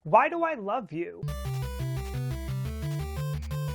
Why do I love you?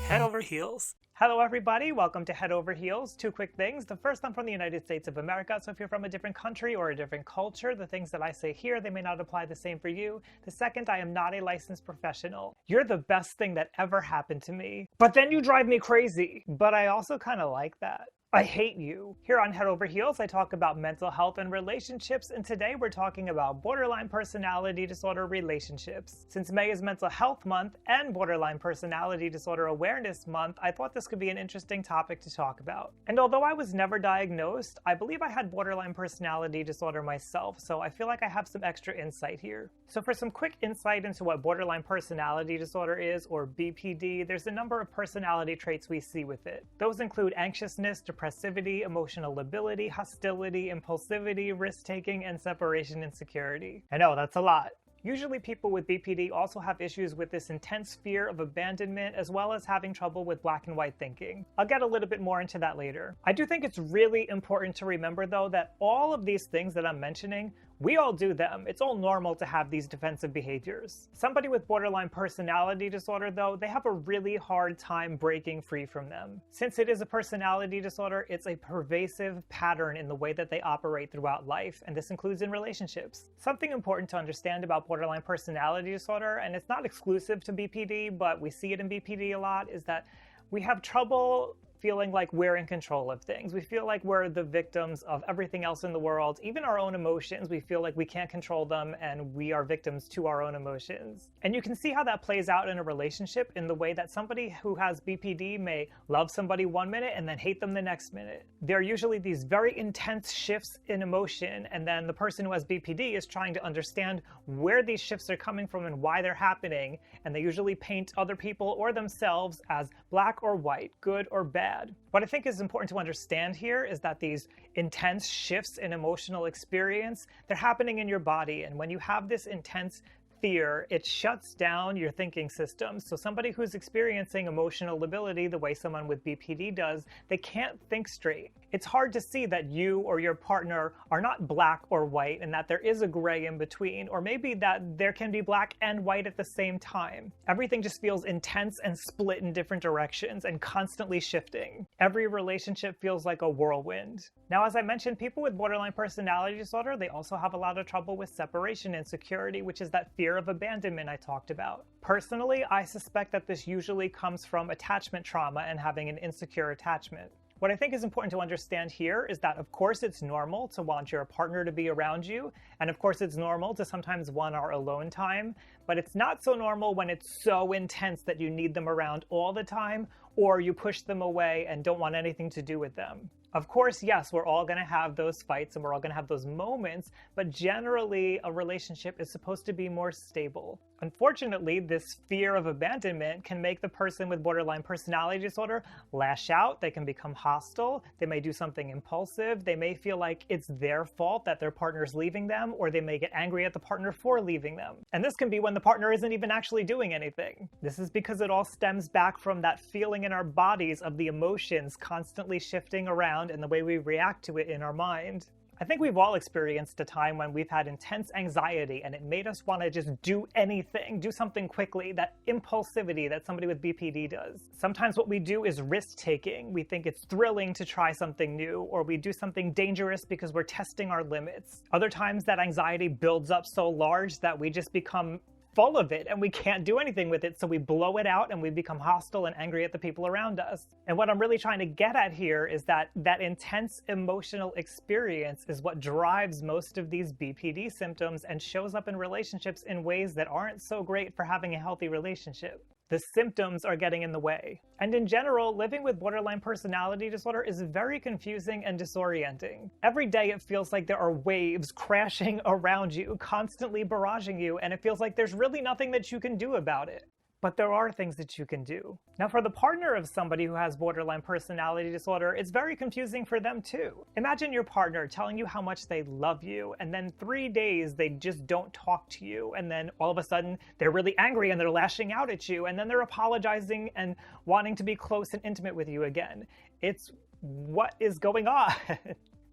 Head over heels. Hello everybody, welcome to Head Over Heels. Two quick things. The first, I'm from the United States of America, so if you're from a different country or a different culture, the things that I say here, they may not apply the same for you. The second, I am not a licensed professional. You're the best thing that ever happened to me. But then you drive me crazy. But I also kind of like that. I hate you. Here on Head Over Heels, I talk about mental health and relationships, and today we're talking about borderline personality disorder relationships. Since May is Mental Health Month and Borderline Personality Disorder Awareness Month, I thought this could be an interesting topic to talk about. And although I was never diagnosed, I believe I had borderline personality disorder myself, so I feel like I have some extra insight here. So for some quick insight into what borderline personality disorder is, or BPD, there's a number of personality traits we see with it. Those include anxiousness, depressivity, emotional lability, hostility, impulsivity, risk-taking, and separation insecurity. I know, that's a lot. Usually people with BPD also have issues with this intense fear of abandonment, as well as having trouble with black and white thinking. I'll get a little bit more into that later. I do think it's really important to remember, though, that all of these things that I'm mentioning, we all do them. It's all normal to have these defensive behaviors. Somebody with borderline personality disorder, though, they have a really hard time breaking free from them. Since it is a personality disorder, it's a pervasive pattern in the way that they operate throughout life, and this includes in relationships. Something important to understand about borderline personality disorder, and it's not exclusive to BPD, but we see it in BPD a lot, is that we have trouble feeling like we're in control of things. We feel like we're the victims of everything else in the world, even our own emotions. We feel like we can't control them and we are victims to our own emotions. And you can see how that plays out in a relationship in the way that somebody who has BPD may love somebody one minute and then hate them the next minute. There are usually these very intense shifts in emotion, and then the person who has BPD is trying to understand where these shifts are coming from and why they're happening, and they usually paint other people or themselves as black or white, good or bad. What I think is important to understand here is that these intense shifts in emotional experience, they're happening in your body. And when you have this intense fear, it shuts down your thinking system. So somebody who's experiencing emotional lability the way someone with BPD does, they can't think straight. It's hard to see that you or your partner are not black or white and that there is a gray in between, or maybe that there can be black and white at the same time. Everything just feels intense and split in different directions and constantly shifting. Every relationship feels like a whirlwind. Now, as I mentioned, people with borderline personality disorder, they also have a lot of trouble with separation insecurity, which is that fear of abandonment I talked about. Personally, I suspect that this usually comes from attachment trauma and having an insecure attachment. What I think is important to understand here is that, of course, it's normal to want your partner to be around you, and of course it's normal to sometimes want our alone time, but it's not so normal when it's so intense that you need them around all the time, or you push them away and don't want anything to do with them. Of course, yes, we're all going to have those fights and we're all going to have those moments, but generally a relationship is supposed to be more stable. Unfortunately, this fear of abandonment can make the person with borderline personality disorder lash out. They can become hostile. They may do something impulsive. They may feel like it's their fault that their partner's leaving them, or they may get angry at the partner for leaving them. And this can be when the partner isn't even actually doing anything. This is because it all stems back from that feeling in our bodies of the emotions constantly shifting around and the way we react to it in our mind. I think we've all experienced a time when we've had intense anxiety and it made us want to just do anything, do something quickly, that impulsivity that somebody with BPD does. Sometimes what we do is risk-taking. We think it's thrilling to try something new, or we do something dangerous because we're testing our limits. Other times that anxiety builds up so large that we just become full of it and we can't do anything with it, so we blow it out and we become hostile and angry at the people around us. And what I'm really trying to get at here is that intense emotional experience is what drives most of these BPD symptoms and shows up in relationships in ways that aren't so great for having a healthy relationship. The symptoms are getting in the way. And in general, living with borderline personality disorder is very confusing and disorienting. Every day it feels like there are waves crashing around you, constantly barraging you, and it feels like there's really nothing that you can do about it. But there are things that you can do. Now, for the partner of somebody who has borderline personality disorder, it's very confusing for them too. Imagine your partner telling you how much they love you, and then 3 days they just don't talk to you, and then all of a sudden they're really angry and they're lashing out at you, and then they're apologizing and wanting to be close and intimate with you again. It's what is going on?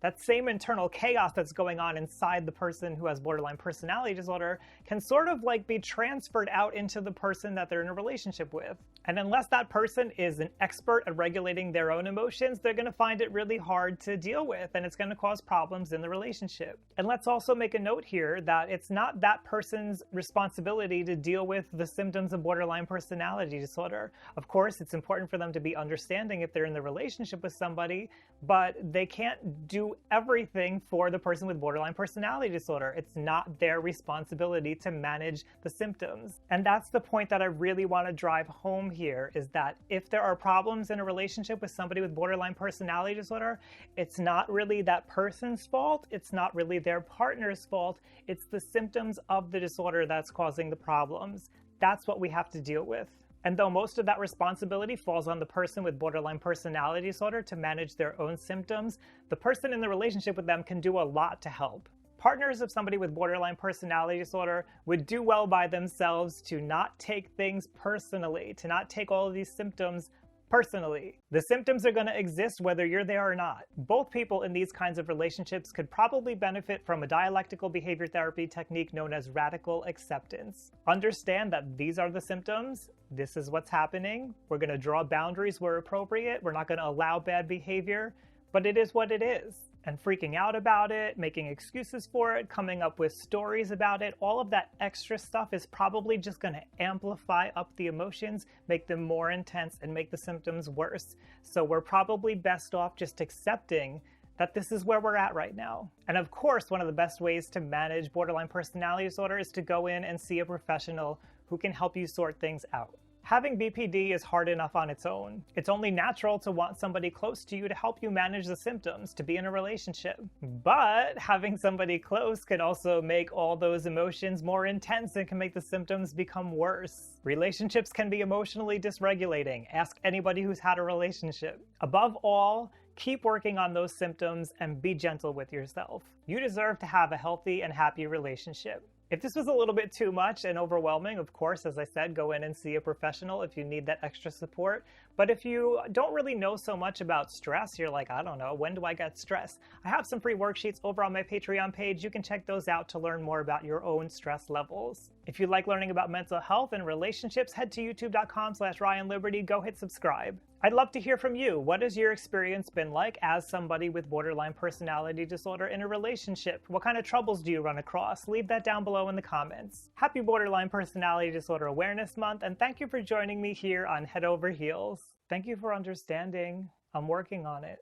That same internal chaos that's going on inside the person who has borderline personality disorder can sort of like be transferred out into the person that they're in a relationship with. And unless that person is an expert at regulating their own emotions, they're going to find it really hard to deal with, and it's going to cause problems in the relationship. And let's also make a note here that it's not that person's responsibility to deal with the symptoms of borderline personality disorder. Of course, it's important for them to be understanding if they're in the relationship with somebody, but they can't do everything for the person with borderline personality disorder. It's not their responsibility to manage the symptoms. And that's the point that I really want to drive home here, is that if there are problems in a relationship with somebody with borderline personality disorder, it's not really that person's fault. It's not really their partner's fault. It's the symptoms of the disorder that's causing the problems. That's what we have to deal with. And though most of that responsibility falls on the person with borderline personality disorder to manage their own symptoms, the person in the relationship with them can do a lot to help. Partners of somebody with borderline personality disorder would do well by themselves to not take things personally, to not take all of these symptoms personally. The symptoms are going to exist whether you're there or not. Both people in these kinds of relationships could probably benefit from a dialectical behavior therapy technique known as radical acceptance. Understand that these are the symptoms. This is what's happening. We're going to draw boundaries where appropriate. We're not going to allow bad behavior, but it is what it is. And freaking out about it, making excuses for it, coming up with stories about it, all of that extra stuff is probably just going to amplify up the emotions, make them more intense, and make the symptoms worse. So we're probably best off just accepting that this is where we're at right now. And of course, one of the best ways to manage borderline personality disorder is to go in and see a professional who can help you sort things out. Having BPD is hard enough on its own. It's only natural to want somebody close to you to help you manage the symptoms, to be in a relationship. But having somebody close can also make all those emotions more intense and can make the symptoms become worse. Relationships can be emotionally dysregulating. Ask anybody who's had a relationship. Above all, keep working on those symptoms and be gentle with yourself. You deserve to have a healthy and happy relationship. If this was a little bit too much and overwhelming, of course, as I said, go in and see a professional if you need that extra support. But if you don't really know so much about stress, you're like, I don't know, when do I get stressed? I have some free worksheets over on my Patreon page. You can check those out to learn more about your own stress levels. If you like learning about mental health and relationships, head to youtube.com/RyanLiberty. Go hit subscribe. I'd love to hear from you. What has your experience been like as somebody with borderline personality disorder in a relationship? What kind of troubles do you run across? Leave that down below in the comments. Happy Borderline Personality Disorder Awareness Month, and thank you for joining me here on Head Over Heels. Thank you for understanding. I'm working on it.